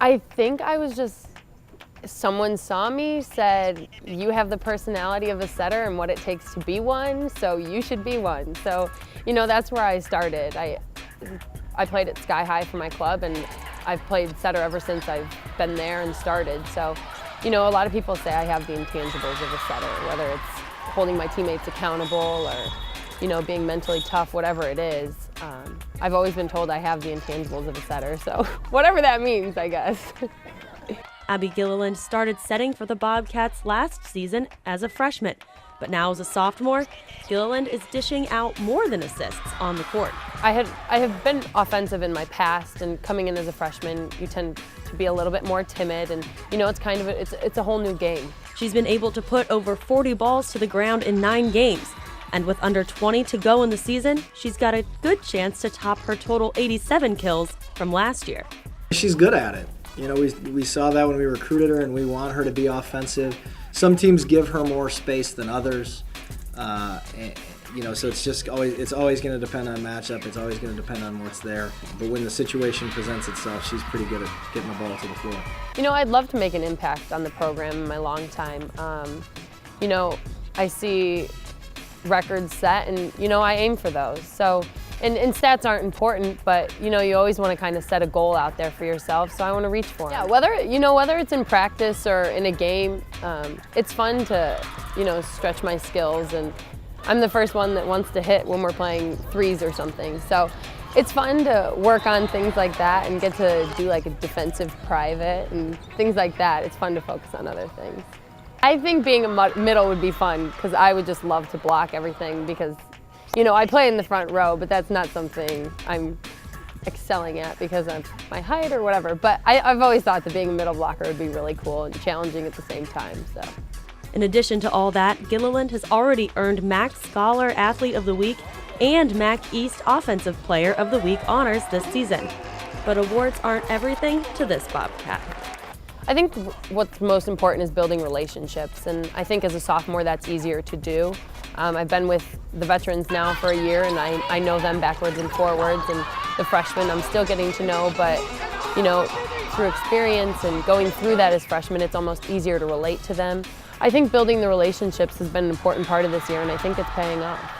I think I was just, someone saw me, said, you have the personality of a setter and what it takes to be one, so you should be one. So, that's where I started. I played at Sky High for my club, and I've played setter ever since I've been there and started. So, a lot of people say I have the intangibles of a setter, whether it's holding my teammates accountable or, being mentally tough, whatever it is. I've always been told I have the intangibles of a setter, so whatever that means, I guess. Abby Gilleland started setting for the Bobcats last season as a freshman, but now as a sophomore, Gilleland is dishing out more than assists on the court. I have been offensive in my past, and coming in as a freshman, you tend to be a little bit more timid, and it's a whole new game. She's been able to put over 40 balls to the ground in 9 games, and with under 20 to go in the season, she's got a good chance to top her total 87 kills from last year. She's good at it. We saw that when we recruited her, and we want her to be offensive. Some teams give her more space than others, so it's always going to depend on matchup. It's always going to depend on what's there. But when the situation presents itself, she's pretty good at getting the ball to the floor. I'd love to make an impact on the program in my long time. I see records set, and I aim for those. So. And stats aren't important, but you always want to kind of set a goal out there for yourself. So I want to reach for it. Yeah, whether it's in practice or in a game, it's fun to stretch my skills. And I'm the first one that wants to hit when we're playing threes or something. So it's fun to work on things like that and get to do like a defensive private and things like that. It's fun to focus on other things. I think being a middle would be fun because I would just love to block everything because. I play in the front row, but that's not something I'm excelling at because of my height or whatever. But I've always thought that being a middle blocker would be really cool and challenging at the same time. So. In addition to all that, Gilleland has already earned MAC Scholar Athlete of the Week and MAC East Offensive Player of the Week honors this season. But awards aren't everything to this Bobcat. I think what's most important is building relationships, and I think as a sophomore that's easier to do. I've been with the veterans now for a year, and I know them backwards and forwards, and the freshmen I'm still getting to know, but through experience and going through that as freshmen, it's almost easier to relate to them. I think building the relationships has been an important part of this year, and I think it's paying off.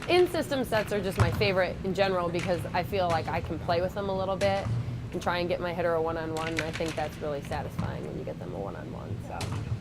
In-system sets are just my favorite in general because I feel like I can play with them a little bit and try and get my hitter a one-on-one, and I think that's really satisfying when you get them a one-on-one. So.